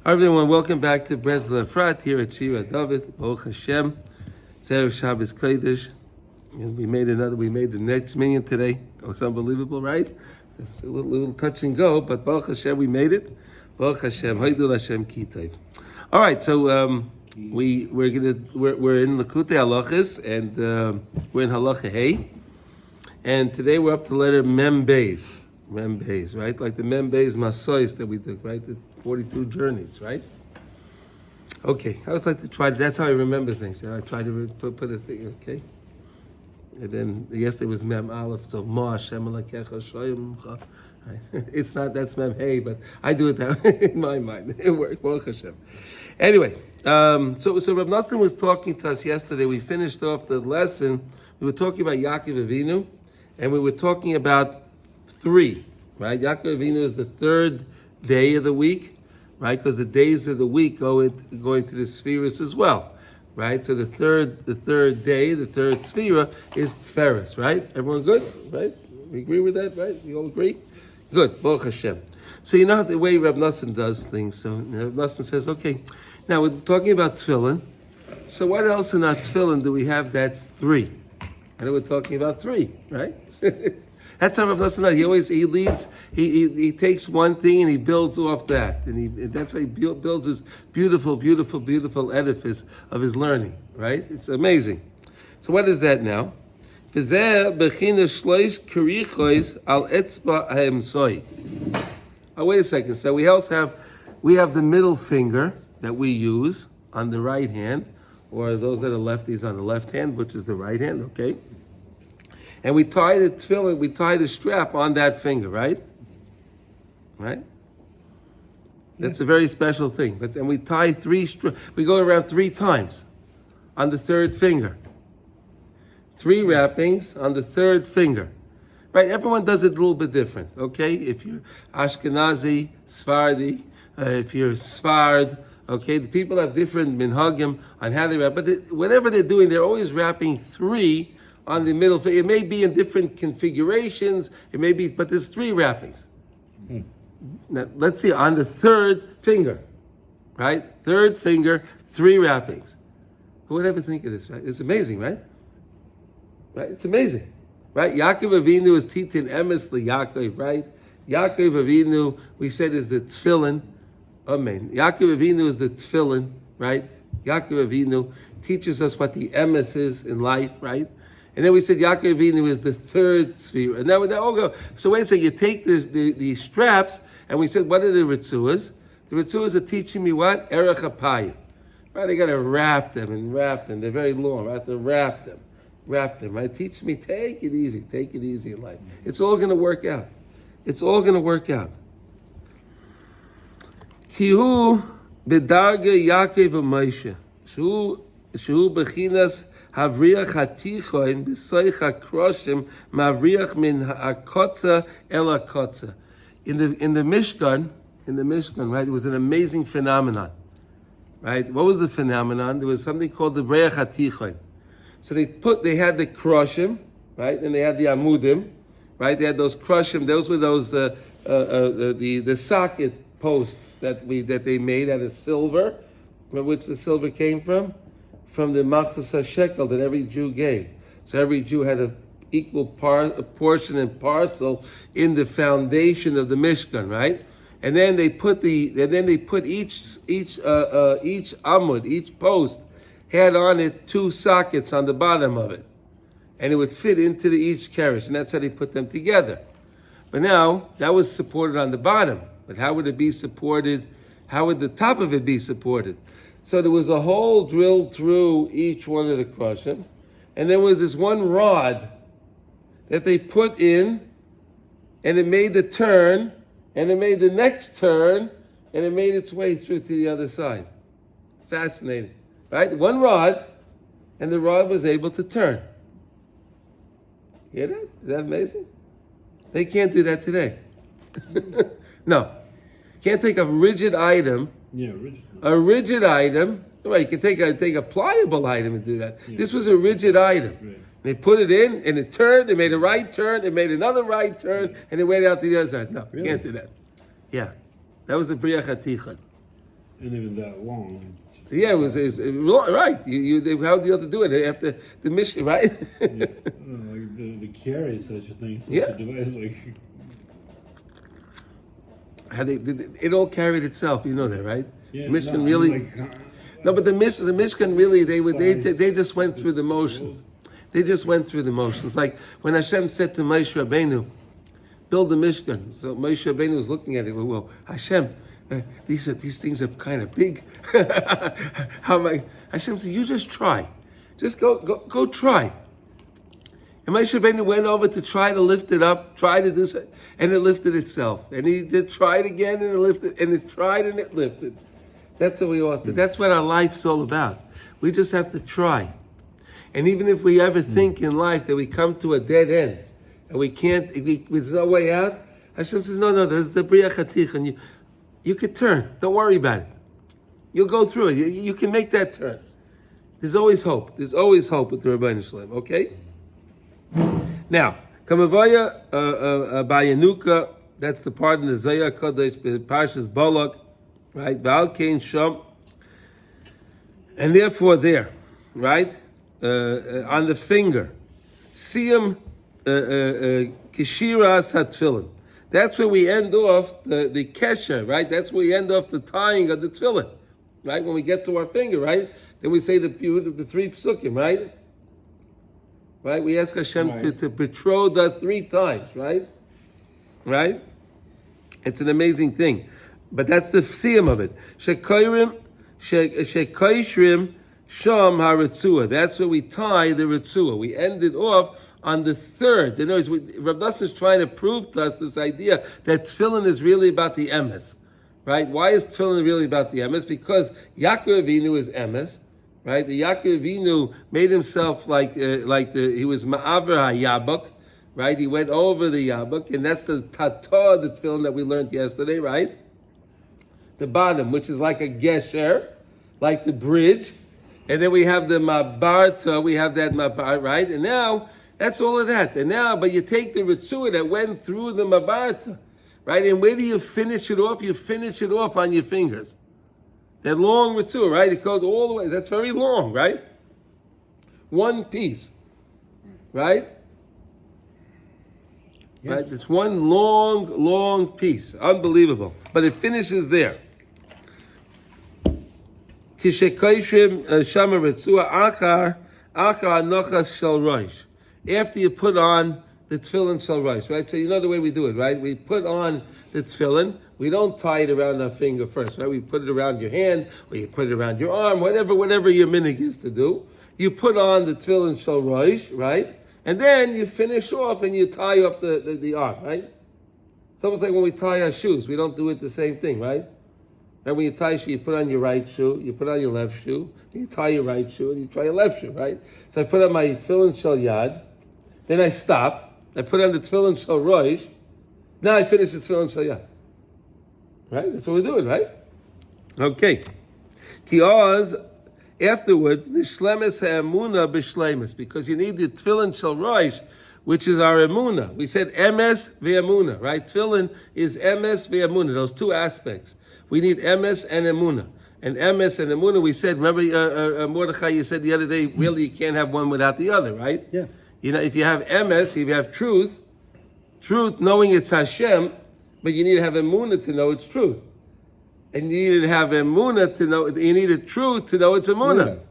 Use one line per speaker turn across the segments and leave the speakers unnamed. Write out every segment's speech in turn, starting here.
Hi everyone, welcome back to Breslov Efrat here at Shira David. Baruch Hashem, Tzerah Shabbos Kodesh. We made the next million today. It was unbelievable, right? It's a little touch and go, but Baruch Hashem, we made it. Baruch Hashem, Haidul Hashem Kitayv. All right, so we're in Likutey Halachos, and we're in Halacha Hey, and today we're up to letter Mem Beis, right? Like the Mem Beis Masois that we took, right? The 42 journeys, right? Okay, I always like to try. That's how I remember things. I try to put a thing. Okay. And then yesterday was Mem Aleph, so Ma Hashem Alakecha Shoyim. It's not, that's Mem Hey, but I do it that way in my mind. It worked, Baruch Hashem. Anyway, so Rav Nassim was talking to us yesterday. We finished off the lesson. We were talking about Yaakov Avinu, and we were talking about 3, right? Yaakov Avinu is the 3rd day of the week, right? Because the days of the week go into the spheres as well. Right, so the third day, the 3rd sphera is Tferes, right? Everyone good, right? We agree with that, right? We all agree? Good, Baruch Hashem. So you know the way Rav Nassim does things. So Rav Nassim says, okay, now we're talking about Tefillin. So what else in our Tefillin do we have that's 3? And we're talking about 3, right? That's how Rav Nassim does. He leads. He takes one thing and he builds off that, and that's how he builds his beautiful edifice of his learning. Right? It's amazing. So what is that now? Oh, wait a second. So we have the middle finger that we use on the right hand, or those that are lefties on the left hand, which is the right hand. Okay. And we tie the tefillin, we tie the strap on that finger, right? Right? That's a very special thing. But then we tie we go around 3 times on the 3rd finger. 3 wrappings on the 3rd finger. Right? Everyone does it a little bit different, okay? If you're Ashkenazi, Sephardi, if you're Sfard, okay? The people have different minhagim on how they wrap. But whatever they're doing, they're always wrapping 3 on the middle finger. It may be in different configurations. It may be, but there's 3 wrappings. Now, let's see, on the 3rd finger, right? 3rd finger, 3 wrappings. Who would ever think of this, right? It's amazing, right? Right? It's amazing, right? Yaakov Avinu is Titin Emes Yaakov, right? Yaakov Avinu, we said, is the Tefillin. Amen. Yaakov Avinu is the Tefillin, right? Yaakov Avinu teaches us what the Emes is in life, right? And then we said Yaakov Avinu is the 3rd sphere. And now all go. So wait a second, you take the straps, and we said, what are the ritzuas? The ritzuas are teaching me what? Erech HaPayim. Right, I got to wrap them. They're very long. I have to wrap them, right? Teach me, take it easy in life. It's all going to work out. Kihu bedarga Yaakov Moshe. Shu bechinas Havriach hatichoin b'soich hakroshim mavriach min ha'akotza el hakotza. In the Mishkan, right, it was an amazing phenomenon, right? What was the phenomenon? There was something called the Breach hatichoin. So they had the kroshim, right, and they had the amudim, right? They had those kroshim. Those were those the socket posts that they made out of silver, which the silver came from the machzas hashekel that every Jew gave. So every Jew had an equal portion and parcel in the foundation of the Mishkan, right? And then they put each amud, each post had on it 2 sockets on the bottom of it, and it would fit into each keresh, and that's how they put them together. But now that was supported on the bottom. But how would it be supported? How would the top of it be supported? So there was a hole drilled through each one of the kroshim, and there was this one rod that they put in, and it made the turn, and it made the next turn, and it made its way through to the other side. Fascinating, right? One rod, and the rod was able to turn. Hear that? Is that amazing? They can't do that today. No. Can't take a rigid item. Yeah, rigid. A rigid item. Well, you can take a pliable item and do that. Yeah. This was a rigid item. Right. They put it in, and it turned. It made a right turn. It made another right turn, and it went out to the other side. No, really? Can't do that. Yeah, that was the Briach HaTichon.
And even that long. It's just
Yeah, it was right. How do you have to do it after the mission, right?
yeah. Like the carry such a thing, such
Yeah.
a device, like
How it all carried itself, you know that, right?
yeah,
The Mishkan
no, I
really.
mean, like,
No, but the Mishkan really, they just went
Size,
through the motions. They just went through the motions. Like when Hashem said to Moshe Rabbeinu, build the Mishkan. So Moshe Rabbeinu was looking at it. Well, Hashem, these things are kind of big. How am I? Hashem said, you just try. Just go try. And Moshe Rabbeinu went over to try to lift it up, try to do so, and it lifted itself. And he did try it again, and it lifted, and it tried and it lifted. That's what we ought to. That's what our life's all about. We just have to try. And even if we ever think in life that we come to a dead end and we can't, there's no way out, Hashem says, no, there's the Bria Chatich, and you could turn. Don't worry about it. You'll go through it. You can make that turn. There's always hope. There's always hope with the Rabbeinu Shalom. Okay? Now, Kamavaya Bayanuka, that's the part in the Zayah Kodesh, Parshas Balak, right? Val Kain Sham. And therefore there, right? On the finger. Siyam Kishiras HaTfillin. That's where we end off the kesher, right? That's where we end off the tying of the tefillin, right? When we get to our finger, right? Then we say the three psukim, right? Right? We ask Hashem to betroth that 3 times, right? Right? It's an amazing thing. But that's the siyam of it. Shekoishrim sham haritzua. That's where we tie the ritzua. We end it off on the 3rd. In other words, Rav Nosson is trying to prove to us this idea that tefillin is really about the emes. Right? Why is tefillin really about the emes? Because Yaakov Avinu is emes. Right? The Yaakov Avinu made himself he was ma'aver hayabak. Right? He went over the yabak, and that's the tatah, the tefillin that we learned yesterday, right? The bottom, which is like a gesher, like the bridge. And then we have the mabarta, we have that mabar, right? And now, that's all of that. And now, but you take the ritzua that went through the mabarta, right? And where do you finish it off? You finish it off on your fingers. That long ritzua, right? It goes all the way. That's very long, right? One piece, right? Yes. Right? It's one long piece. Unbelievable. But it finishes there. After you put on the tefillin shel rosh, right? So you know the way we do it, right? We put on the tefillin. We don't tie it around our finger first, right? We put it around your hand, or you put it around your arm, whatever your minhag is to do. You put on the tefillin shel rosh, right? And then you finish off and you tie up the arm, right? It's almost like when we tie our shoes. We don't do it the same thing, right? And when you tie a shoe, you put on your right shoe, you put on your left shoe, you tie your right shoe, and you tie your left shoe, right? So I put on my tefillin shel yad, then I stop, I put on the tefillin shel rosh, now I finish the tefillin shel yad. Right? That's what we're doing, right? Okay. Ki oz, afterwards, nishlemes ha'emuna b'shlemes, because you need the tefillin shel rosh, which is our emuna. We said emes ve'emuna, right? Tefillin is emes ve'emuna, those 2 aspects. We need emes and emuna. And emes and emuna, we said, remember Mordechai, you said the other day, really you can't have one without the other, right?
Yeah.
You know, if you have emes, if you have truth knowing it's Hashem, but you need to have emuna to know it's truth. And you need to have emuna to know, you need a truth to know it's emuna.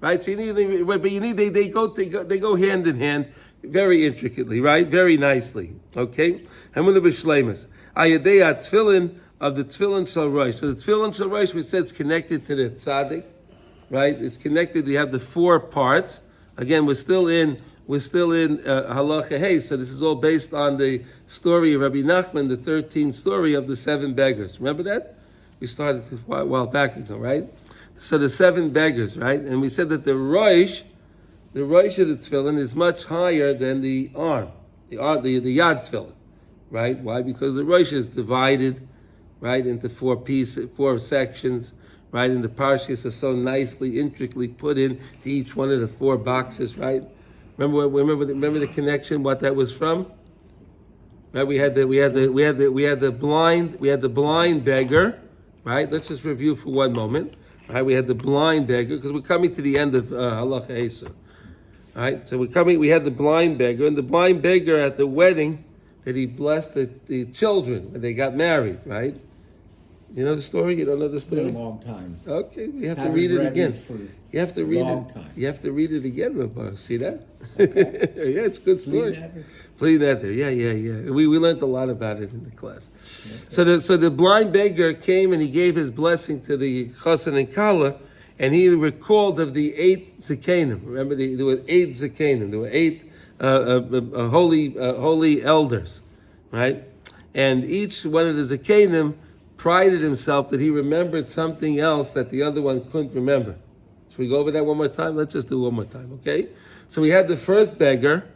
Right? So you need, but you need, they go hand in hand very intricately, right? Very nicely. Okay? Emuna b'shleimus. Ayadei tefillin of the tefillin shel rosh. So the tefillin shel rosh, we said, it's connected to the tzaddik, right? It's connected. We have the 4 parts. Again, we're still in halacha hey. So this is all based on the story of Rabbi Nachman, the 13th story of the 7 beggars. Remember that? We started a while back ago, right? So the 7 beggars, right? And we said that the rosh of the tefillin is much higher than the arm, the yad tefillin, right? Why? Because the rosh is divided, right, into 4 sections, right? And the parshas are so nicely, intricately put in to each one of the 4 boxes, right? Remember the connection, what that was from? Right? We had the blind beggar, right? Let's just review for one moment. Right, we had the blind beggar, because we're coming to the end of Halacha Esau. Right, so we had the blind beggar, and the blind beggar at the wedding that he blessed the children when they got married, right? You know the story? You don't know the story?
It's been a long time.
Okay, we have to read it again. You have to read
long
it.
Time.
You have to read it again, Rabbi. See that?
Okay.
Yeah, it's a good story. Plead that there. Yeah. We learned a lot about it in the class. Okay. So the blind beggar came and he gave his blessing to the chassan and kala, and he recalled of the 8 zakanim. Remember, there were 8 zakanim. There were 8 holy elders, right? And each one of the zakanim prided himself that he remembered something else that the other one couldn't remember. Should we go over that one more time? Let's just do it one more time, okay? So we had the first beggar.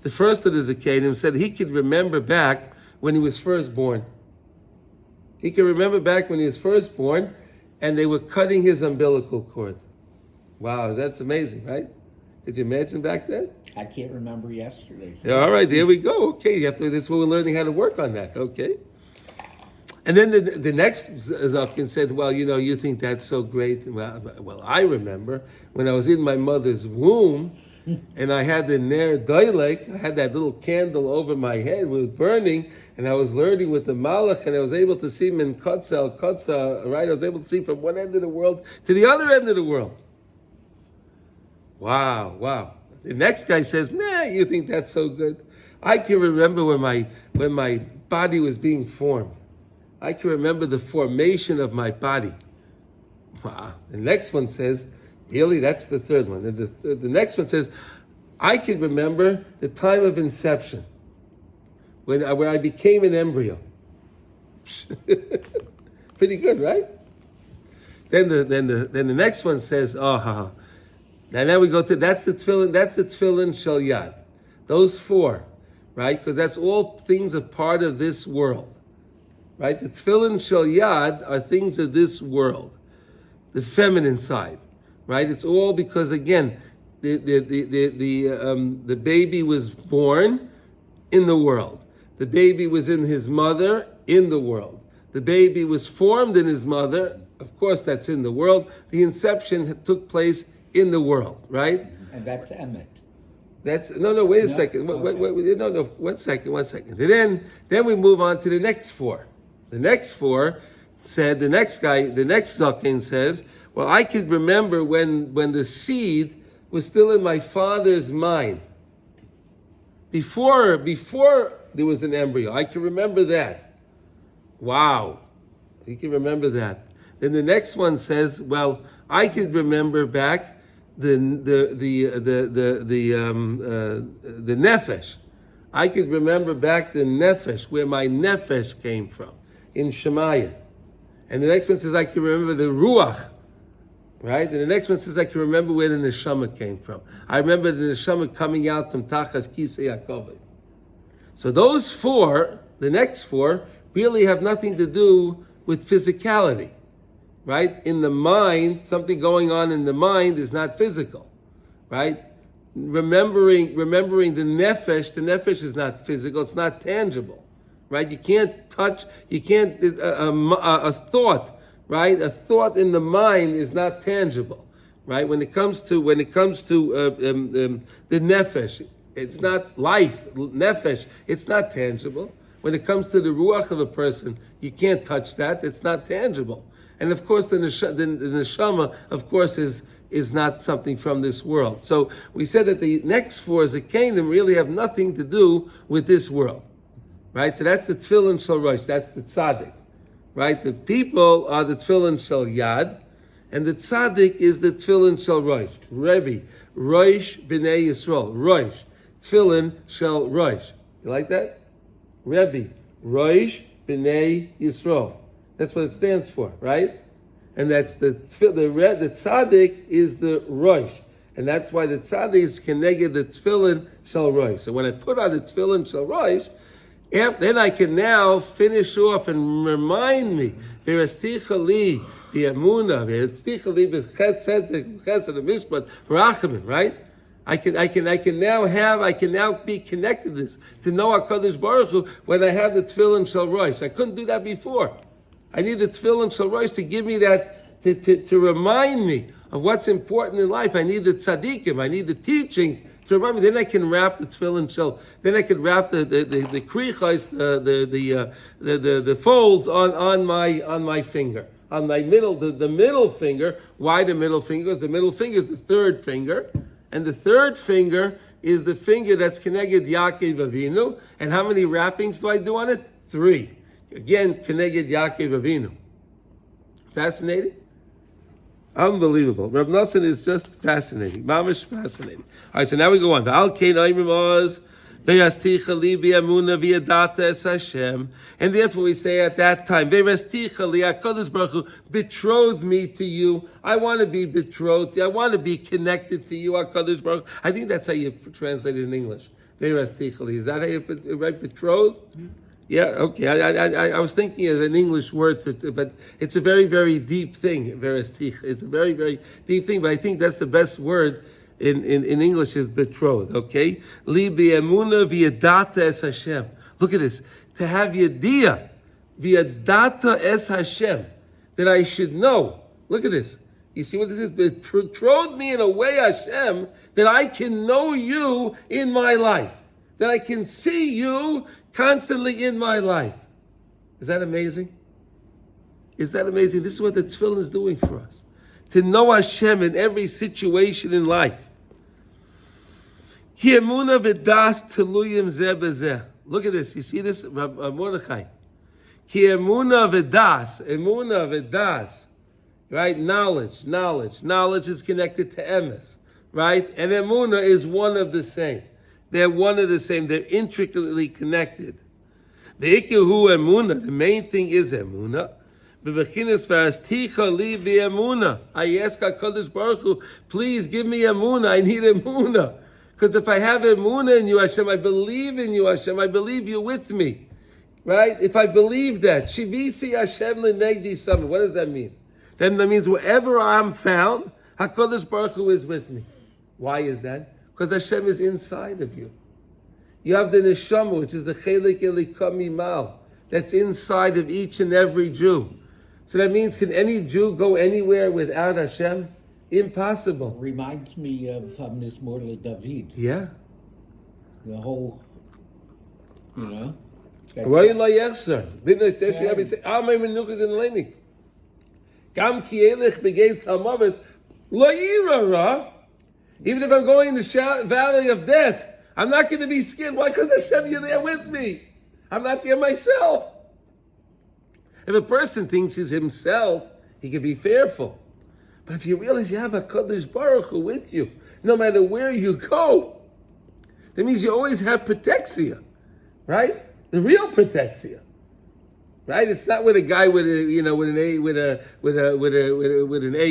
The first of the zakanim said he could remember back when he was first born. He could remember back when he was first born, and they were cutting his umbilical cord. Wow, that's amazing, right? Could you imagine back then?
I can't remember yesterday.
Yeah, all right, there we go. Okay, this is what we're learning how to work on that. Okay. And then the next Zakin said, well, you think that's so great. Well, I remember when I was in my mother's womb and I had the Ner Doilek, I had that little candle over my head, it was burning, and I was learning with the Malach, and I was able to see Min Kotza, right? I was able to see from one end of the world to the other end of the world. Wow. The next guy says, nah, you think that's so good? I can remember when my body was being formed. I can remember the formation of my body. Wow. The next one says, really, that's the third one. And the next one says, I can remember the time of inception, where I became an embryo. Pretty good, right? Then the next one says, Now we go to that's the tefillin shel yad. Those 4, right? Because that's all things a part of this world. Right? The tefillin shel yad are things of this world, the feminine side, right? It's all because, again, the baby was born in the world. The baby was in his mother in the world. The baby was formed in his mother. Of course, that's in the world. The inception took place in the world, right?
And that's Emet.
Wait a second.
Okay.
One second. And then we move on to the next 4. The next 4 said, the next Zakin says, well, I could remember when the seed was still in my father's mind. Before there was an embryo. I can remember that. Wow. You can remember that. Then the next one says, well, I could remember back the nefesh. I could remember back the nefesh, where my nefesh came from, in Shemaiah. And the next one says, I can remember the ruach, right? And the next one says, I can remember where the neshama came from. I remember the neshama coming out from Tachas Kisei HaKovod. So those 4, the next 4, really have nothing to do with physicality, right? In the mind, something going on in the mind is not physical, right? Remembering the nefesh is not physical, it's not tangible, right? You can't touch, a thought, right? A thought in the mind is not tangible, right? When it comes to the nefesh, it's not life, nefesh, it's not tangible. When it comes to the ruach of a person, you can't touch that, it's not tangible. And of course, the neshama, of course, is not something from this world. So we said that the next 4 zakanim really have nothing to do with this world, right? So that's the tefillin shel rosh, that's the tzaddik, right? The people are the tefillin shel yad, and the tzaddik is the tefillin shel rosh. Rebbe, rosh b'nei Yisrael, rosh, tefillin shel rosh. You like that? Rebbe, rosh b'nei Yisrael. That's what it stands for, right? And that's the tzaddik is the rosh. And that's why the tzaddik is keneged the tefillin shel rosh. So when I put on the tefillin shel rosh, then I can now finish off and remind me, v'resticha li b'yamuna, v'resticha li b'chesed v'mishpat v'rachamim, right? I can now be connected to this, to know HaKadosh Baruch Hu when I have the tefillin shel rosh. I couldn't do that before. I need the Tefillin Shel Rosh to give me that, to remind me of what's important in life. I need the tzaddikim, I need the teachings to remind me. Then I can wrap the Tefillin Shel, then I can wrap the krichos, the folds on my finger. On my the middle finger. Why the middle finger? Because the middle finger is the third finger. And the third finger is the finger that's connected Yaakov Avinu. And how many wrappings do I do on it? 3. Again, connected Yaakov Avinu. Fascinating? Unbelievable. Reb Nosson is just fascinating. Mamish fascinating. All right, so now we go on. And therefore we say at that time, betroth me to you. I want to be betrothed. I want to be connected to you, HaKadosh Baruch Hu. I think that's how you translate it in English. Is that how you write betrothed? Yeah, okay. I was thinking of an English word, but it's a very, very deep thing. It's a very, very deep thing, but I think that's the best word in English is betrothed, okay? Li bi'emuna v'yadata es Hashem. Look at this. To have yadiyah, v'yadata es Hashem, that I should know. Look at this. You see what this is? Betrothed me in a way, Hashem, that I can know you in my life. That I can see you constantly in my life. Is that amazing? Is that amazing? This is what the Tefillin is doing for us. To know Hashem in every situation in life. Ki emuna v'das teluyim zeh b'zeh. Look at this. You see this? Mordechai. Ki emuna v'das. Right? Knowledge. Knowledge is connected to emes. Right? And emuna is one of the same. They're one of the same. They're intricately connected. The ikehu emuna. The main thing is emuna. I ask HaKadosh Baruch Hu, please give me emuna. I need emuna. Because if I have emuna in you, Hashem, I believe in you, Hashem. I believe you're with me. Right? If I believe that. Shivisi Hashem l'negdi sama. What does that mean? Then that means wherever I'm found, HaKadosh Baruch Hu is with me. Why is that? Because Hashem is inside of you. You have the neshama, which is the chelik elikam mimal, that's inside of each and every Jew. So that means, can any Jew go anywhere without Hashem? Impossible.
Reminds me of Mizmor David.
Yeah.
The whole, you know.
Roy lo yechzer. B'nei shtesh yabit say, Amay menuchas in leini. Gam ki elech begeitz hamavis lo yira ra. Even if I'm going in the valley of death, I'm not going to be scared. Why? Because Hashem, you're there with me. I'm not there myself. If a person thinks he's himself, he can be fearful. But if you realize you have a Kadosh Baruch Hu with you, no matter where you go, that means you always have protexia, right? The real protexia, right? It's not with a guy with an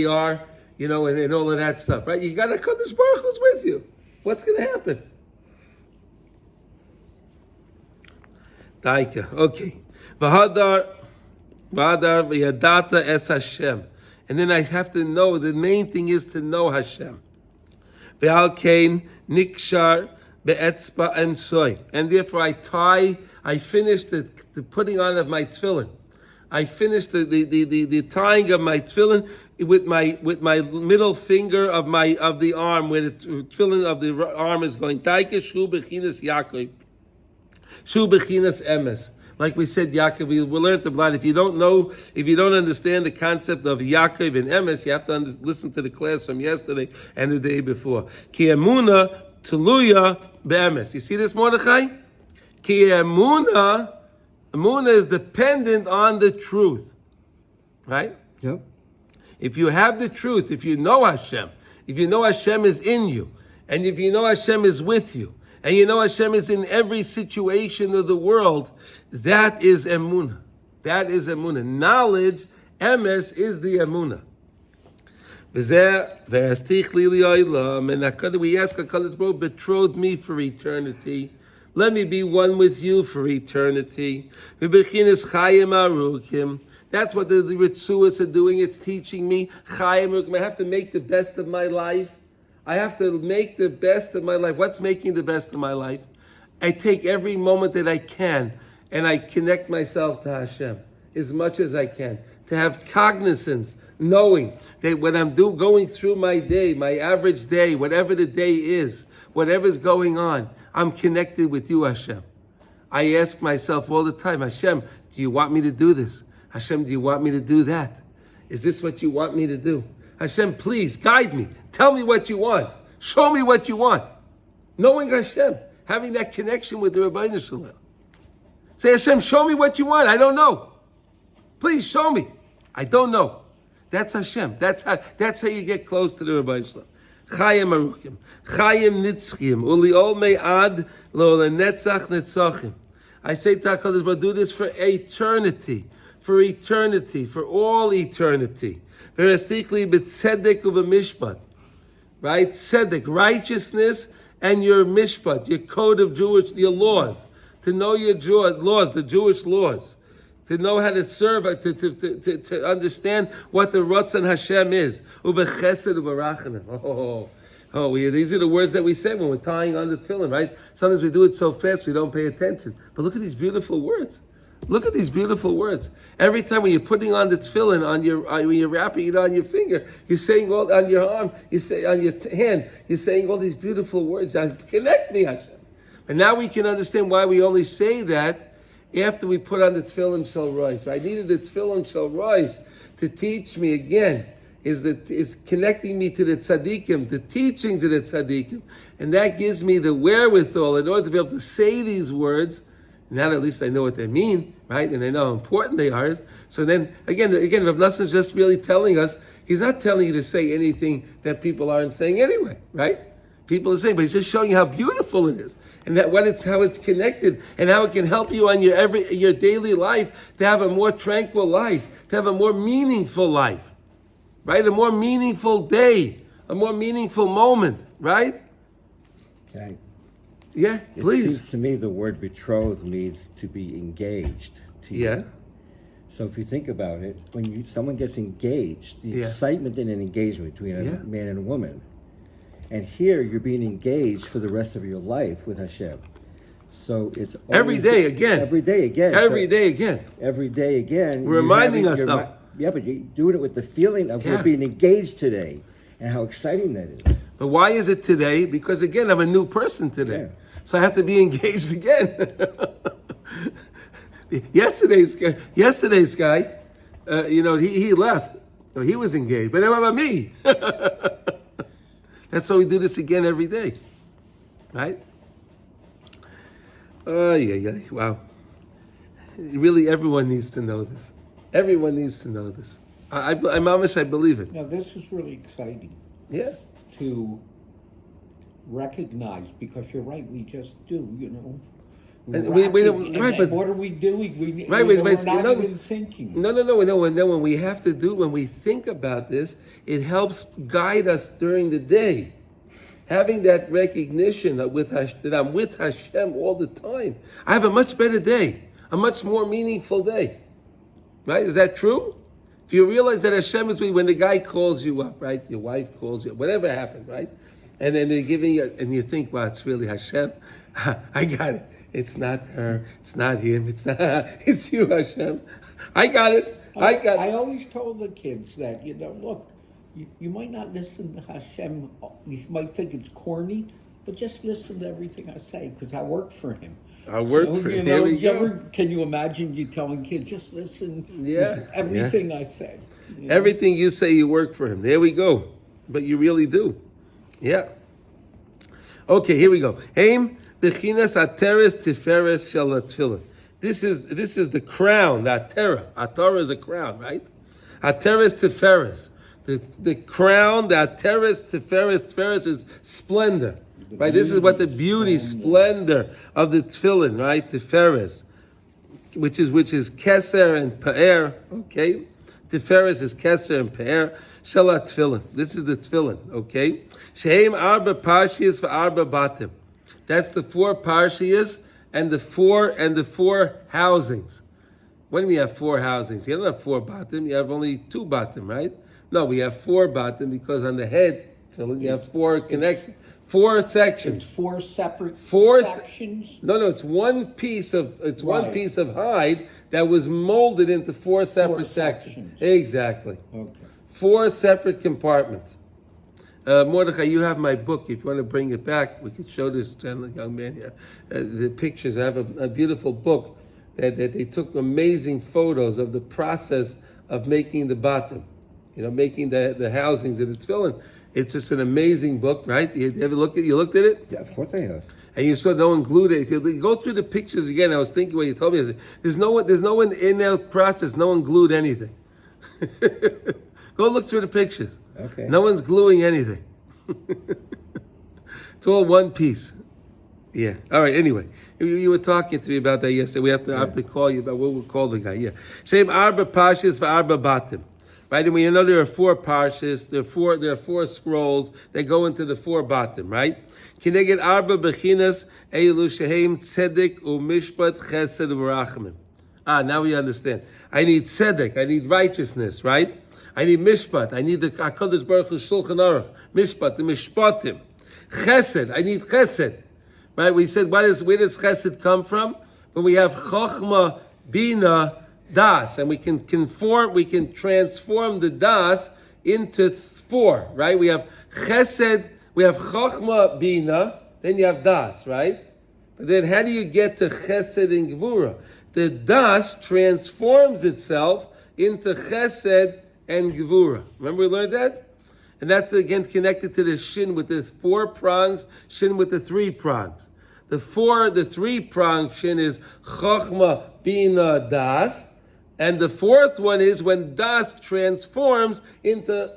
AR, and all of that stuff, right? You got a Kadosh Baruch Hu's with you. What's going to happen? Daika, okay. V'hadar v'yadata es Hashem. And then I have to know, the main thing is to know Hashem. Ve'al kain nikshar be'etzba emsoy. And therefore I finished the putting on of my tefillin. I finished the tying of my tefillin with my middle finger of the arm, where the tefillin of the arm is going. Taika shu bechinas Yaakov. Shu bechinas emes. Like we said, Yaakov, we learned the blood. If you don't understand the concept of Yaakov and Emes, you have to listen to the class from yesterday and the day before. Ki emuna teluya be'emes. You see this, Mordechai? Ki emuna is dependent on the truth. Right?
Yep.
If you have the truth, if you know Hashem is in you, and if you know Hashem is with you, and you know Hashem is in every situation of the world, that is emunah. That is emunah. Knowledge, emes, is the emunah. We ask HaKadosh Baruch Hu, betroth me for eternity. Let me be one with you for eternity. That's what the Ritzuas are doing. It's teaching me. I have to make the best of my life. I have to make the best of my life. What's making the best of my life? I take every moment that I can and I connect myself to Hashem. as much as I can. To have cognizance, knowing that when I'm going through my day, my average day, whatever the day is, whatever's going on, I'm connected with you, Hashem. I ask myself all the time, Hashem, do you want me to do this? Hashem, do you want me to do that? Is this what you want me to do? Hashem, please guide me. Tell me what you want. Show me what you want. Knowing Hashem, having that connection with the Rebbeinu Shalom. Say, Hashem, show me what you want. I don't know. Please show me. I don't know. That's Hashem. That's how you get close to the Rebbeinu Shalom. Chayim aruchim, chayim nitzchim, uliol me'ad lo lenetzach netzachim. I say to HaKadosh Baruch Hu, do this for eternity, for all eternity. Ve'estikli b'tzedek u'b'mishpat. Right? Tzedek, righteousness, and your mishpat, your code of your laws. To know your laws, the Jewish laws. To know how to serve, to understand what the Ratzon Hashem is. Ubechesed uberachana. These are the words that we say when we're tying on the tefillin, right? Sometimes we do it so fast we don't pay attention. But look at these beautiful words. Look at these beautiful words. Every time when you're putting on the tefillin when you're wrapping it on your finger, you're saying all on your arm, you say on your hand, you're saying all these beautiful words. Connect me, Hashem. And now we can understand why we only say that after we put on the Tefillin Shel Rosh. So I needed the Tefillin Shel Rosh to teach me again, is connecting me to the tzaddikim, the teachings of the tzaddikim. And that gives me the wherewithal in order to be able to say these words. Now at least I know what they mean, right? And I know how important they are. So then, again, Rav Nassan's just really telling us, he's not telling you to say anything that people aren't saying anyway, right? People are saying, but he's just showing you how beautiful it is, and that how it's connected, and how it can help you on your daily life to have a more tranquil life, to have a more meaningful life, right? A more meaningful day, a more meaningful moment, right?
Okay.
Yeah, please.
It seems to me the word betrothed means to be engaged to you.
Yeah.
So if you think about it, when someone gets engaged, the
Yeah.
excitement in an engagement between a
Yeah.
man and a woman. And here you're being engaged for the rest of your life with Hashem. So it's
Every day again.
Every day again.
Every day again.
Every day again.
Reminding us of.
Yeah, but you're doing it with the feeling of
Yeah.
we're being engaged today, and how exciting that is.
But why is it today? Because again, I'm a new person today.
Yeah.
So I have to be engaged again. Yesterday's guy, he left. Or he was engaged. But what about me? That's why we do this again every day. Right? Oh, yeah. Wow. Really, everyone needs to know this. Everyone needs to know this. I believe it.
Now, this is really exciting
Yeah.
to recognize, because you're right, we just do,
And we don't-
And
right, but-
what are we doing?
Right,
we're
wait,
not
no.
even thinking.
No. And then when we think about this, it helps guide us during the day. Having that recognition that I'm with Hashem all the time, I have a much better day, a much more meaningful day. Right? Is that true? If you realize that Hashem is with you, when the guy calls you up, right? Your wife calls you up, whatever happened, right? And then they're giving you, and you think, wow, it's really Hashem. I got it. It's not her. It's not him. It's you, Hashem. I got it.
I always told the kids that, look, you might not listen to Hashem. You might think it's corny, but just listen to everything I say, because I work for him.
I work for him. There we go.
Can you imagine you telling kids, just listen
Yeah.
everything I say?
Everything you say, you work for him. There we go. But you really do. Yeah. Okay, here we go. Haim bechinas ateres tiferes shel tefillin. This is the crown, the atera. Atara is a crown, right? Ateres tiferes. The crown, the ateres tiferes. Tiferes is splendor. Right? This is what the beauty, splendor of the tefillin, right? Tiferes. Which is keser and pe'er, okay? Tiferes is keser and pe'er. Shalat tefillin. This is the tefillin, okay? Shehem arba parshiyas for arba batim. That's the 4 parshiyas and the four housings. When we have 4 housings, you don't have 4 batim. You have only 2 batim, right? No, we have 4 batim because on the head tefillin you have 4 4
It's
sections.
4 separate
Four
sections.
No, it's one piece of one
Right.
piece of hide that was molded into 4 separate sections.
sections.
Exactly.
Okay.
4 separate compartments. Mordechai, you have my book. If you want to bring it back, we could show this young man here the pictures. I have a beautiful book that they took amazing photos of the process of making the bottom, making the housings of the tefillin. It's just an amazing book, right? You ever looked at it?
Yeah, of course I have.
And you saw no one glued it. If you go through the pictures again, I was thinking when you told me, I said, there's no one in that process. No one glued anything. Go look through the pictures.
Okay.
No one's gluing anything. It's all one piece. Yeah. All right. Anyway, you were talking to me about that yesterday. We have to call you about what we'll call the guy. Yeah. Shem arba pashas for arba batim. Right, and we know there are 4 parshas, there are 4 scrolls that go into the 4 batim, right? Kineged arba bechinas eilu shehem tzedek u'mishpat chesed v'rachamim. Now we understand. I need tzedek, I need righteousness, right? I need mishpat, I need the HaKadosh Baruch Hu Shulchan Aruch, mishpat, the mishpatim. Chesed, I need chesed. Right, we said, where does chesed come from? When we have chokhmah, bina, das, and we can transform the das into 4, right? We have chesed, we have chokhmah, bina, then you have das, right? But then how do you get to chesed and gevura? The das transforms itself into chesed and gevura. Remember we learned that? And that's again connected to the shin with the 4 prongs, shin with the 3 prongs. The 3 prong shin is chokhmah, bina, das. And the 4th one is when das transforms into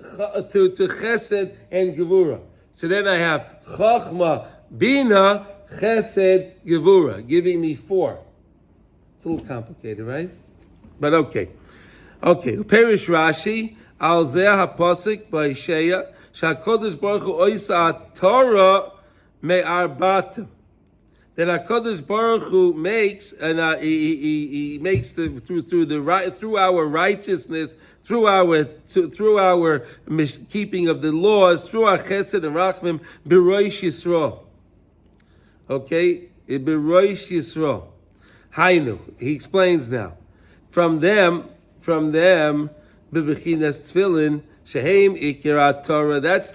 to chesed and gevura. So then I have chachma, bina, chesed, gevura, giving me 4. It's a little complicated, right? But okay. Perish Rashi, al zeh haposik ba'isheya, sha'kodesh baruch hu oisa Torah me'arbatim. That HaKadosh Baruch Hu makes, and he makes through our righteousness, through our keeping of the laws, through our Chesed and Rachmim, B'roish Yisrael. Okay, B'roish Yisrael. Hainu. He explains now. From them, B'bechinas Tefillin, Shehem Ikir Torah. That's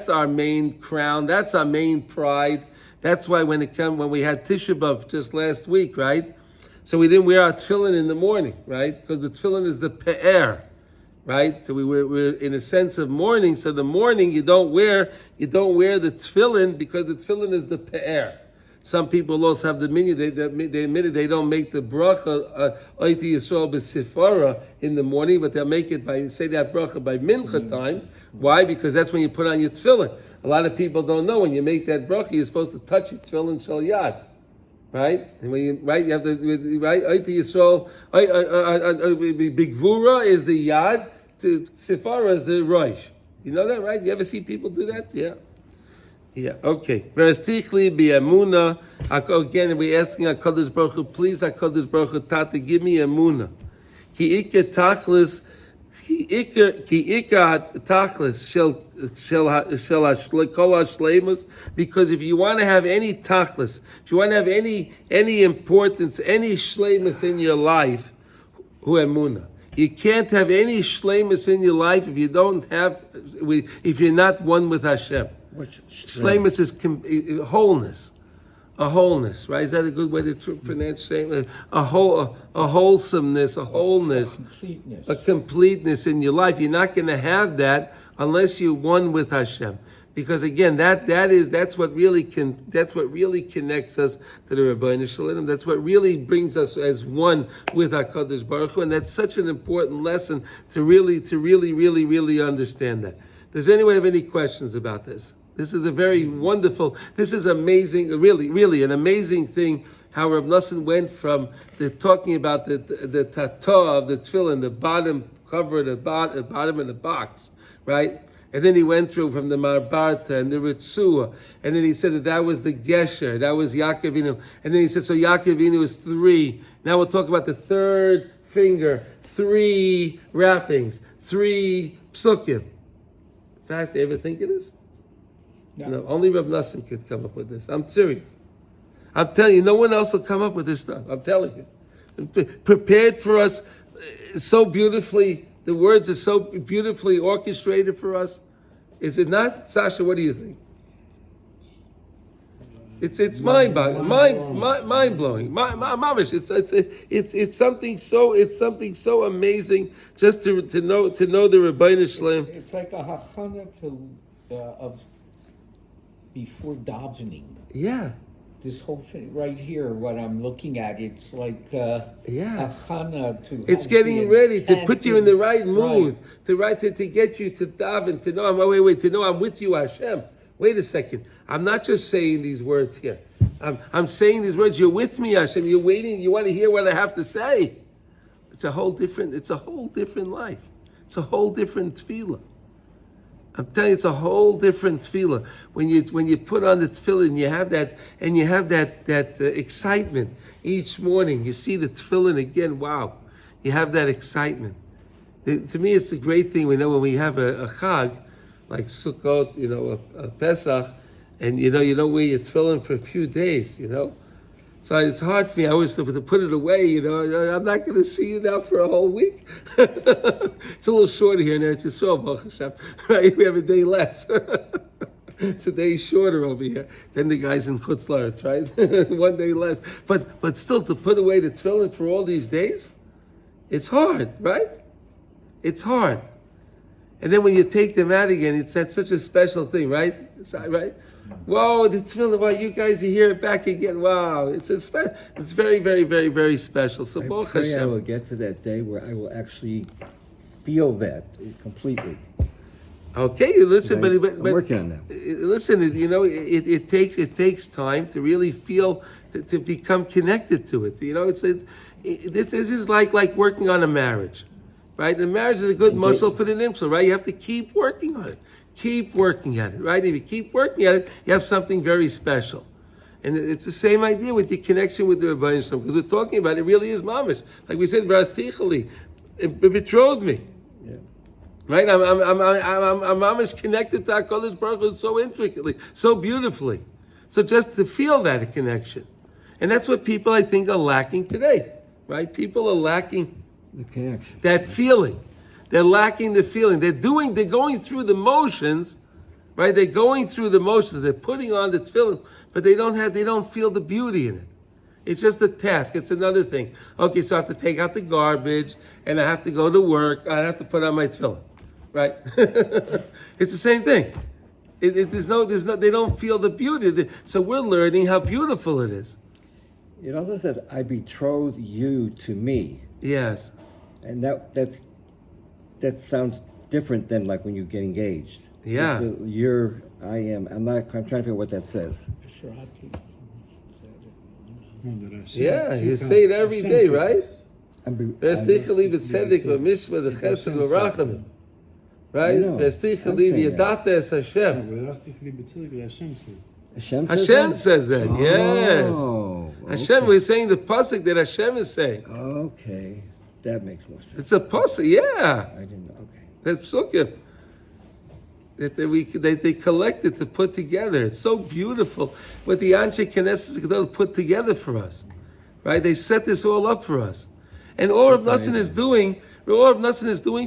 our main crown. That's our main pride. That's why when we had Tisha B'Av just last week, right? So we didn't wear our tefillin in the morning, right? Because the tefillin is the pe'er, right? So we're in a sense of mourning. So the morning you don't wear the tefillin because the tefillin is the pe'er. Some people also have the minyan. They admitted they don't make the bracha Oiti Yisrael b'sifara in the morning, but they'll make it say that bracha by mincha time. Why? Because that's when you put on your tefillin. A lot of people don't know when you make that bracha, you're supposed to touch your tefillin shel yad, right? And when you have to right. Oiti Yisrael, bigvura is the yad, to sifara is the rosh. You know that, right? You ever see people do that? Yeah. Yeah, okay. Verestichli bi'amuna. Again, we're asking HaKadosh Baruch Hu, please HaKadosh Baruch Hu, Tata, give me amuna. Ki ikar tachlis, ki ikar tachlis shel kol hashleimus. Because if you want to have any tachlis, if you want to have any importance, any shleimus in your life, hu amuna. You can't have any shleimus in your life if if you're not one with Hashem. Shleimus is wholeness, a wholeness, right? Is that a good way to pronounce shleimus? A wholesomeness, a wholeness, a completeness in your life. You're not going to have that unless you're one with Hashem, because again, that's what really connects us to the Rabbeinu Shalom. That's what really brings us as one with HaKadosh Baruch Hu, and that's such an important lesson to really understand that. Does anyone have any questions about this? This is a very wonderful, this is amazing, really an amazing thing, how Rav Nosson went from talking about the tata of the tefillin, the bottom cover, the bottom of the box, right? And then he went through from the Marbarta and the Ritzua, and then he said that was the Gesher, that was Yaakov Avinu. And then he said, so Yaakov Avinu is 3. Now we'll talk about the 3rd finger, 3 wrappings, 3 psukim. Fast, you ever think of this?
Yeah.
No, only Reb Nosson could come up with this. I'm serious. I'm telling you, no one else will come up with this stuff. I'm telling you. Prepared for us so beautifully. The words are so beautifully orchestrated for us. Is it not, Sasha? What do you think? It's mind blowing, mind blowing. It's something so amazing just to know the Rebbeinu Shalom.
It's like a hachana of before davening.
Yeah.
This whole thing right here, what I'm looking at, it's like
Yeah.
hachana to.
It's
have
getting
the
ready to
intent
put you in the right mood,
Right.
to get you to daven, to know to know I'm with you, Hashem. Wait a second. I'm not just saying these words here. I'm saying these words. You're with me, Hashem. You're waiting. You want to hear what I have to say. It's a whole different life. It's a whole different tefillah. I'm telling you, it's a whole different tefillah. When you put on the tefillin, you have that excitement each morning. You see the tefillin again. Wow, you have that excitement. To me, it's a great thing. We know when we have a chag like Sukkot, a Pesach, and you don't wear your tefillin for a few days. So it's hard for me. I always to put it away. I'm not going to see you now for a whole week. It's a little short here and there. It's just so, Baruch Hashem, right? We have a day less. It's a day shorter over here than the guys in Chutz La'aretz, right? 1 day less. But still, to put away the tefillin for all these days, it's hard, right? It's hard. And then when you take them out again, that's such a special thing, right? Right? Whoa, the tefillin! Wow, you guys are here back again. Wow, it's very, very, very, very special. So,
I
Baruch
pray I
Hashem.
will get to that day where I will actually feel completely.
Okay, listen, but
I'm working on that.
Listen, it takes time to really feel to become connected to it. This is like working on a marriage, right? The marriage is a good muscle for the nimshal, right? You have to keep working on it. Keep working at it, right? If you keep working at it, you have something very special. And it's the same idea with your connection with the Rebbeinu Shalom, because we're talking about it really is mamish. Like we said, Brastichali, betrothed me.
Yeah.
Right? I'm mamish connected to HaKadosh Baruch Hu so intricately, so beautifully. So just to feel that connection. And that's what people, I think, are lacking today, right? People are lacking
The connection.
that feeling. They're lacking the feeling. They're going through the motions, right? They're going through the motions. They're putting on the tefillin, but they don't feel the beauty in it. It's just a task. It's another thing. Okay, so I have to take out the garbage, and I have to go to work. I have to put on my tefillin, right? It's the same thing. There's no. They don't feel the beauty. So we're learning how beautiful it is.
It also says, "I betroth you to me,"
Yes.
and that sounds different than like when you get engaged.
Yeah.
I'm trying to figure out what that says.
Yeah, you say it every day, right? V'estichali v'tzedek v'mishma v'chesed v'rachamim. Right?
I know.
V'estichali
I'm saying that.
v'yadata es Hashem.
Hashem says
Hashem says that, yes.
Oh,
Hashem,
okay.
we're saying the pasuk that Hashem is saying.
Okay, that makes more sense.
It's a pasuk, yeah.
I didn't know. Okay.
That's psukim. That they collected to put together. It's so beautiful what the Anshe Knesset Gadol put together for us. Right? They set this all up for us. And all Rav Nosson is doing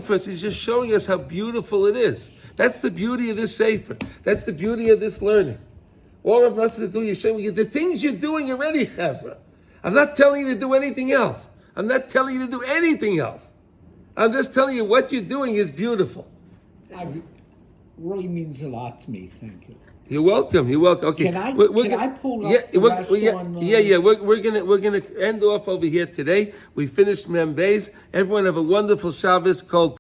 for us is just showing us how beautiful it is. That's the beauty of this Sefer. That's the beauty of this learning. All Rav Nosson is doing is showing you the things you're doing already, Chavra. I'm not telling you to do anything else. I'm not telling you to do anything else. I'm just telling you what you're doing is beautiful.
It really means a lot to me. Thank you.
You're welcome. You're welcome. Okay.
Can I pull up the last one?
We're gonna end off over here today. We finished Mem Beis. Everyone have a wonderful Shabbos called